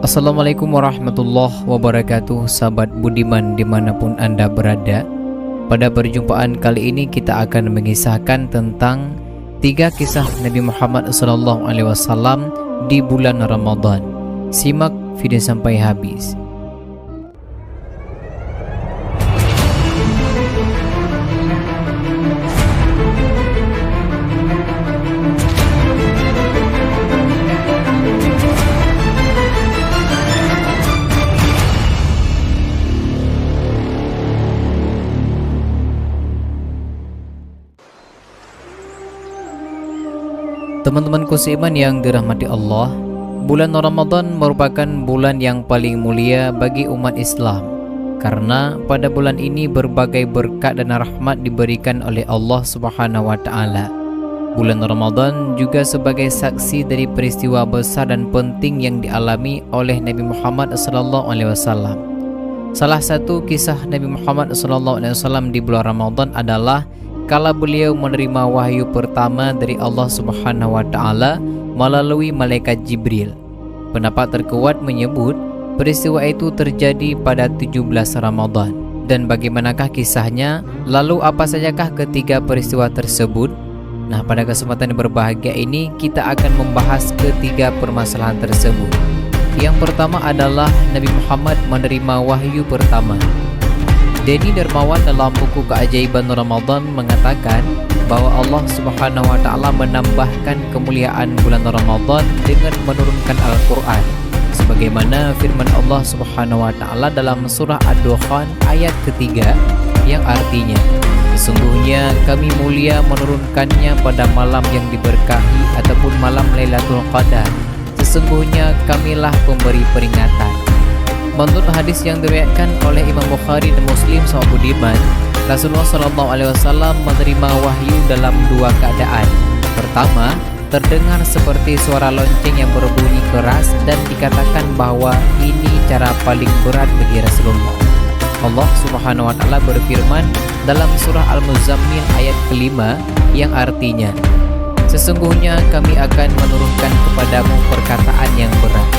Assalamualaikum warahmatullahi wabarakatuh, sahabat budiman dimanapun Anda berada. Pada perjumpaan kali ini kita akan mengisahkan tentang 3 kisah Nabi Muhammad SAW di bulan Ramadan. Simak video sampai habis. Teman-temanku seiman yang dirahmati Allah, bulan Ramadan merupakan bulan yang paling mulia bagi umat Islam, karena pada bulan ini berbagai berkat dan rahmat diberikan oleh Allah Subhanahu wa taala. Bulan Ramadan juga sebagai saksi dari peristiwa besar dan penting yang dialami oleh Nabi Muhammad SAW. Salah satu kisah Nabi Muhammad SAW di bulan Ramadan adalah kala beliau menerima wahyu pertama dari Allah Subhanahu wa taala melalui malaikat Jibril. Pendapat terkuat menyebut peristiwa itu terjadi pada 17 Ramadan. Dan bagaimanakah kisahnya? Lalu apa sajakah ketiga peristiwa tersebut? Nah, pada kesempatan yang berbahagia ini kita akan membahas ketiga permasalahan tersebut. Yang pertama adalah Nabi Muhammad menerima wahyu pertama. Denny Dermawan dalam buku Keajaiban Ramadan mengatakan bahwa Allah Subhanahu wa taala menambahkan kemuliaan bulan Ramadan dengan menurunkan Al-Qur'an, sebagaimana firman Allah Subhanahu wa taala dalam surah Ad-Dukhan ayat ketiga yang artinya, sesungguhnya kami mulia menurunkannya pada malam yang diberkahi ataupun malam Lailatul Qadar. Sesungguhnya kamilah pemberi peringatan. Menurut hadis yang diriwayatkan oleh Imam Bukhari dan Muslim sahabat budiman, Rasulullah SAW menerima wahyu dalam 2 keadaan. Pertama, terdengar seperti suara lonceng yang berbunyi keras dan dikatakan bahwa ini cara paling berat bagi Rasulullah. Allah Subhanahu wa taala berfirman dalam surah Al-Muzammil ayat kelima yang artinya, sesungguhnya kami akan menurunkan kepadamu perkataan yang berat.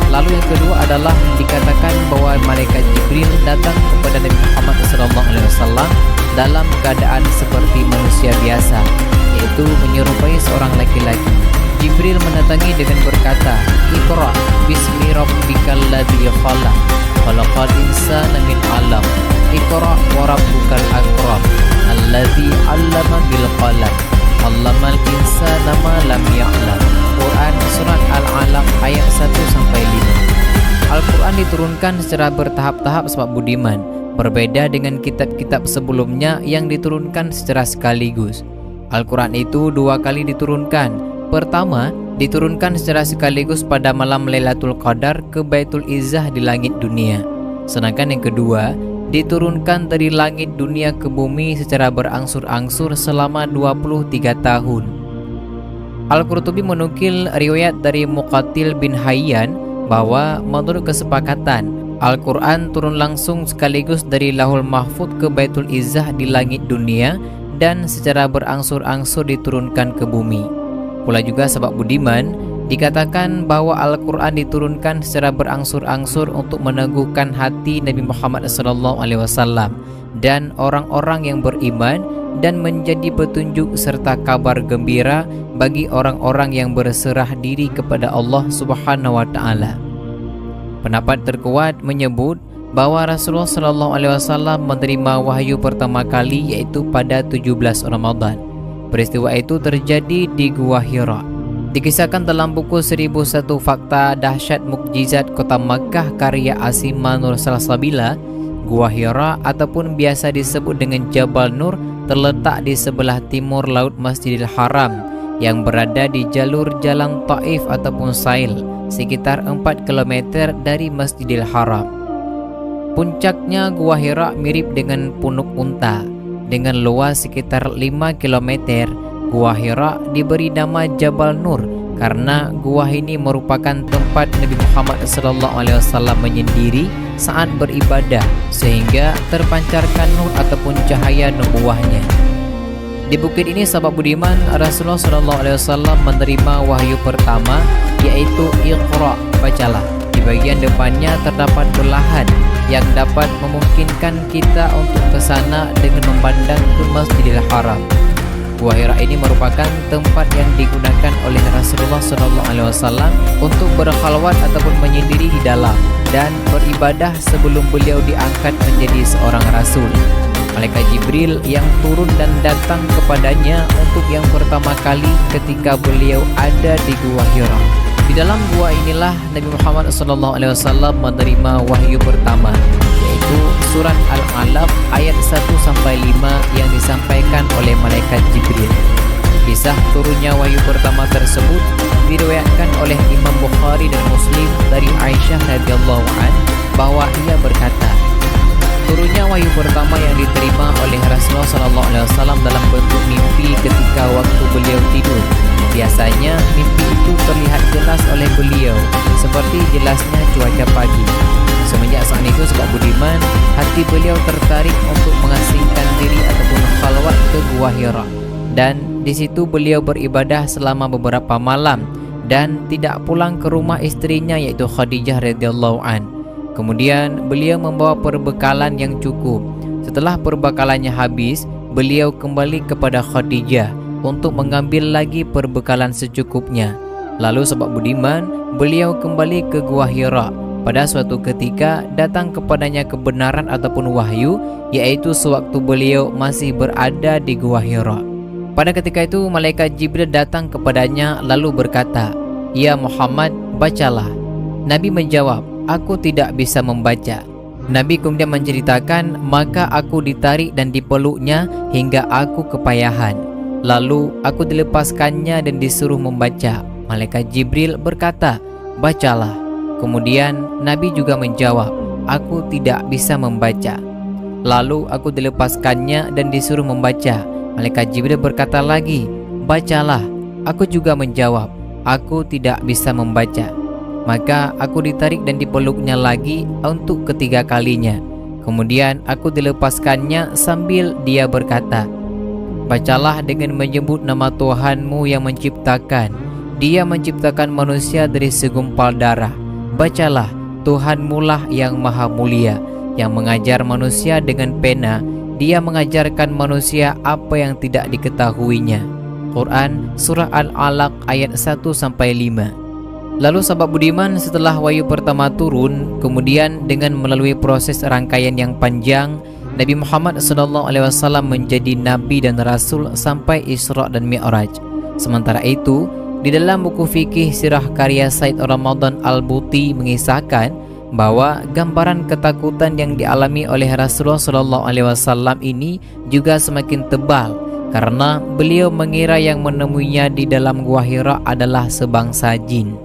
Lalu yang kedua adalah dikatakan bahwa malaikat Jibril datang kepada Nabi Muhammad SAW dalam keadaan seperti manusia biasa, yaitu menyerupai seorang laki-laki. Jibril mendatangi dengan berkata, Iqra bismi rabbikal ladzi khalaq, khalaqal insana min 'alaq, Iqra wa rabbukal akram, alladzi 'allama bil qalam, 'allamal insana ma lam ya'lam. Quran surat Al-Alaq ayat 1-5. Al-Quran diturunkan secara bertahap-tahap sahabat budiman, berbeda dengan kitab-kitab sebelumnya yang diturunkan secara sekaligus. Al-Quran itu 2 kali diturunkan. Pertama, diturunkan secara sekaligus pada malam Lailatul Qadar ke Baitul Izzah di langit dunia. Sedangkan yang kedua, diturunkan dari langit dunia ke bumi secara berangsur-angsur selama 23 tahun. Al-Qurtubi menukil riwayat dari Muqatil bin Hayyan bahwa menurut kesepakatan, Al-Quran turun langsung sekaligus dari Lauhul Mahfudz ke Baitul Izzah di langit dunia dan secara berangsur-angsur diturunkan ke bumi. Pula juga sahabat budiman, dikatakan bahwa Al-Quran diturunkan secara berangsur-angsur untuk meneguhkan hati Nabi Muhammad SAW dan orang-orang yang beriman dan menjadi petunjuk serta kabar gembira bagi orang-orang yang berserah diri kepada Allah Subhanahu wa taala. Pendapat terkuat menyebut bahwa Rasulullah SAW menerima wahyu pertama kali yaitu pada 17 Ramadan. Peristiwa itu terjadi di Gua Hira. Dikisahkan dalam buku 1001 Fakta Dahsyat Mukjizat Kota Makkah karya Asima Nur Salsabila, Gua Hira ataupun biasa disebut dengan Jabal Nur terletak di sebelah timur laut Masjidil Haram yang berada di jalur jalan Taif ataupun Sail, sekitar 4 km dari Masjidil Haram. Puncaknya Gua Hira mirip dengan punuk unta. Dengan luas sekitar 5 km, Gua Hira diberi nama Jabal Nur karena gua ini merupakan tempat Nabi Muhammad SAW menyendiri saat beribadah, sehingga terpancarkan nur ataupun cahaya nubuwahnya. Di bukit ini sahabat budiman, Rasulullah SAW menerima wahyu pertama, yaitu Iqra, bacalah, Di bagian depannya terdapat belahan yang dapat memungkinkan kita untuk ke sana dengan memandang ke Masjidil Haram. Gua Hira ini merupakan tempat yang digunakan oleh Rasulullah SAW untuk berkhalwat ataupun menyendiri di dalam dan beribadah sebelum beliau diangkat menjadi seorang rasul. Malaikat Jibril yang turun dan datang kepadanya untuk yang pertama kali ketika beliau ada di Gua Hira. Di dalam gua inilah Nabi Muhammad SAW menerima wahyu pertama, yaitu surat Al-Alaq ayat 1-5 yang disampaikan oleh Malaikat Jibril. Kisah turunnya wahyu pertama tersebut diriwayatkan oleh Imam Bukhari dan Muslim dari Aisyah radhiyallahu anha bahwa ia berkata, turunnya wahyu pertama yang diterima oleh Rasulullah SAW dalam bentuk mimpi ketika waktu beliau tidur. Biasanya mimpi itu terlihat jelas oleh beliau seperti jelasnya cuaca pagi. Semenjak saat itu sebab budiman, hati beliau tertarik untuk mengasingkan diri ataupun khalwat ke Gua Hira, dan di situ beliau beribadah selama beberapa malam dan tidak pulang ke rumah istrinya yaitu Khadijah radhiyallahu an. Kemudian beliau membawa perbekalan yang cukup. Setelah perbekalannya habis, beliau kembali kepada Khadijah untuk mengambil lagi perbekalan secukupnya. Lalu sebab budiman, beliau kembali ke Gua Hira. Pada suatu ketika datang kepadanya kebenaran ataupun wahyu, yaitu sewaktu beliau masih berada di Gua Hira. Pada ketika itu Malaikat Jibril datang kepadanya lalu berkata, "Ya Muhammad, bacalah." Nabi menjawab, "Aku tidak bisa membaca." Nabi kemudian menceritakan, maka aku ditarik dan dipeluknya hingga aku kepayahan. Lalu aku dilepaskannya dan disuruh membaca. Malaikat Jibril berkata, "Bacalah." Kemudian Nabi juga menjawab, "Aku tidak bisa membaca." Lalu aku dilepaskannya dan disuruh membaca. Malaikat Jibril berkata lagi, "Bacalah." Aku juga menjawab, "Aku tidak bisa membaca." Maka aku ditarik dan dipeluknya lagi untuk ketiga kalinya. Kemudian aku dilepaskannya sambil dia berkata, "Bacalah dengan menyebut nama Tuhanmu yang menciptakan. Dia menciptakan manusia dari segumpal darah. Bacalah, Tuhanmu lah yang maha mulia, yang mengajar manusia dengan pena. Dia mengajarkan manusia apa yang tidak diketahuinya." Quran Surah Al-Alaq ayat 1-5. Lalu sahabat budiman, setelah wahyu pertama turun, kemudian dengan melalui proses rangkaian yang panjang, Nabi Muhammad SAW menjadi Nabi dan Rasul sampai Isra dan Mi'raj. Sementara itu, di dalam buku fikih sirah karya Said Ramadan Al-Buti mengisahkan bahwa gambaran ketakutan yang dialami oleh Rasulullah SAW ini juga semakin tebal karena beliau mengira yang menemuinya di dalam Gua Hira adalah sebangsa jin.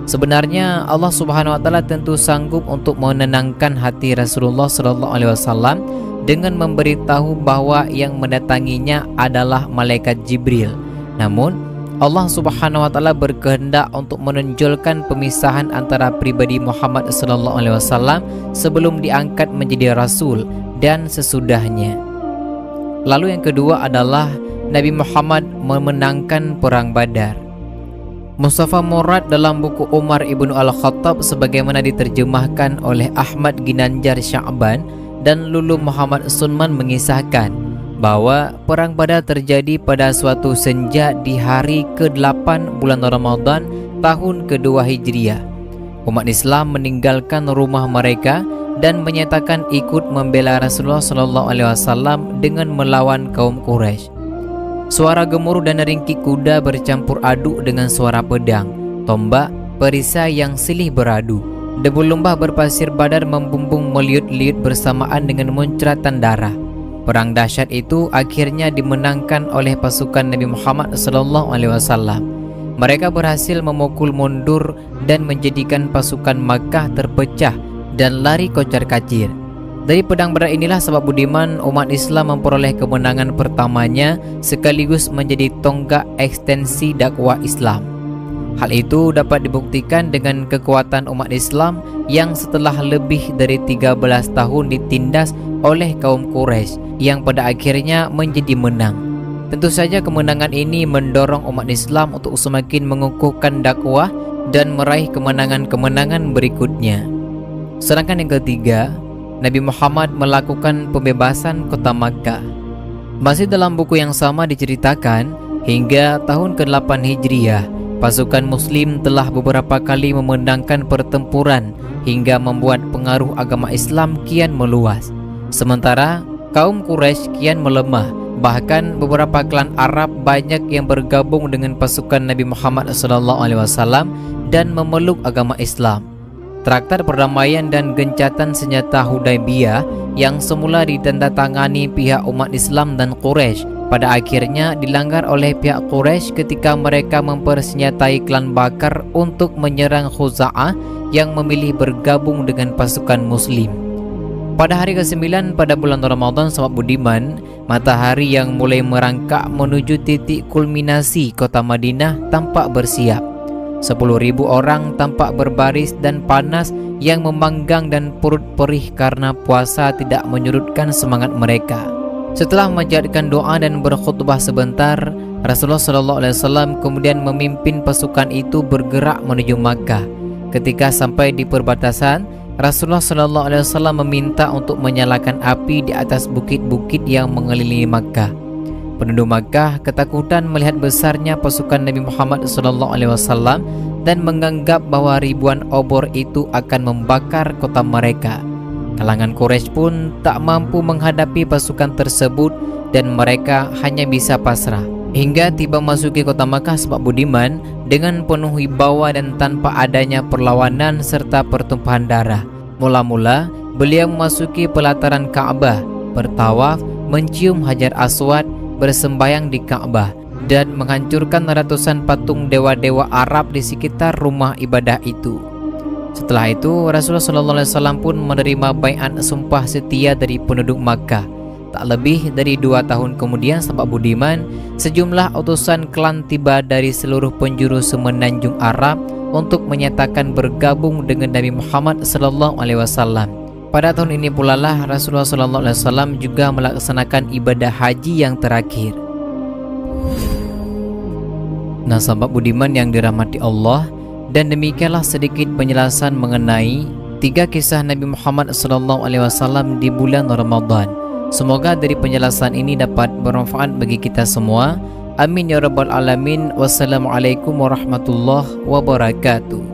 Sebenarnya Allah Subhanahu wa taala tentu sanggup untuk menenangkan hati Rasulullah SAW dengan memberitahu bahwa yang mendatanginya adalah malaikat Jibril. Namun Allah Subhanahu wa taala berkehendak untuk menonjolkan pemisahan antara pribadi Muhammad SAW sebelum diangkat menjadi rasul dan sesudahnya. Lalu yang kedua adalah Nabi Muhammad memenangkan perang Badar. Mustafa Murad dalam buku Umar Ibnu Al-Khattab sebagaimana diterjemahkan oleh Ahmad Ginanjar Sya'ban dan Lulu Muhammad Sunman mengisahkan bahwa perang Badar terjadi pada suatu senja di hari ke-8 bulan Ramadan tahun kedua Hijriah. Umat Islam meninggalkan rumah mereka dan menyatakan ikut membela Rasulullah SAW dengan melawan kaum Quraisy. Suara gemuruh dan ringkik kuda bercampur aduk dengan suara pedang, tombak, perisai yang silih beradu. Debu lembah berpasir Badar membumbung meliut-liut bersamaan dengan muncratan darah. Perang dahsyat itu akhirnya dimenangkan oleh pasukan Nabi Muhammad SAW. Mereka berhasil memukul mundur dan menjadikan pasukan Makkah terpecah dan lari kocar-kacir. Dari pedang Badar inilah sebab budiman umat Islam memperoleh kemenangan pertamanya sekaligus menjadi tonggak ekstensi dakwah Islam. Hal itu dapat dibuktikan dengan kekuatan umat Islam yang setelah lebih dari 13 tahun ditindas oleh kaum Quraisy yang pada akhirnya menjadi menang. Tentu saja kemenangan ini mendorong umat Islam untuk semakin mengukuhkan dakwah dan meraih kemenangan-kemenangan berikutnya. Sedangkan yang ketiga, Nabi Muhammad melakukan pembebasan kota Makkah. Masih dalam buku yang sama diceritakan, hingga tahun ke-8 Hijriah, pasukan Muslim telah beberapa kali memenangkan pertempuran hingga membuat pengaruh agama Islam kian meluas. Sementara kaum Quraisy kian melemah. Bahkan beberapa klan Arab banyak yang bergabung dengan pasukan Nabi Muhammad SAW dan memeluk agama Islam. Traktat perdamaian dan gencatan senjata Hudaybiyah yang semula ditandatangani pihak umat Islam dan Quraisy pada akhirnya dilanggar oleh pihak Quraisy ketika mereka mempersenjatai klan Bakar untuk menyerang Khuza'ah yang memilih bergabung dengan pasukan Muslim. Pada hari ke-9 pada bulan Ramadan, sahabat budiman, matahari yang mulai merangkak menuju titik kulminasi kota Madinah tampak bersiap. 10.000 orang tampak berbaris dan panas yang memanggang dan perut perih karena puasa tidak menyurutkan semangat mereka. Setelah menjadikan doa dan berkhutbah sebentar, Rasulullah SAW kemudian memimpin pasukan itu bergerak menuju Makkah. Ketika sampai di perbatasan, Rasulullah SAW meminta untuk menyalakan api di atas bukit-bukit yang mengelilingi Makkah. Penduduk Makkah ketakutan melihat besarnya pasukan Nabi Muhammad SAW dan menganggap bahwa ribuan obor itu akan membakar kota mereka. Kalangan Quraisy pun tak mampu menghadapi pasukan tersebut dan mereka hanya bisa pasrah. Hingga tiba masuki kota Makkah, sahabat budiman, dengan penuh wibawa dan tanpa adanya perlawanan serta pertumpahan darah. Mula-mula beliau memasuki pelataran Ka'bah, bertawaf, mencium Hajar Aswad, bersembayang di Ka'bah dan menghancurkan ratusan patung dewa-dewa Arab di sekitar rumah ibadah itu. Setelah itu Rasulullah SAW pun menerima baiat sumpah setia dari penduduk Makkah. Tak lebih dari 2 tahun kemudian, sahabat budiman, sejumlah utusan klan tiba dari seluruh penjuru semenanjung Arab untuk menyatakan bergabung dengan Nabi Muhammad SAW. Pada tahun ini pula lah Rasulullah SAW juga melaksanakan ibadah haji yang terakhir. Nah, sahabat budiman yang dirahmati Allah, dan demikianlah sedikit penjelasan mengenai 3 kisah Nabi Muhammad SAW di bulan Ramadan. Semoga dari penjelasan ini dapat bermanfaat bagi kita semua. Amin ya rabbal alamin. Wassalamualaikum warahmatullahi wabarakatuh.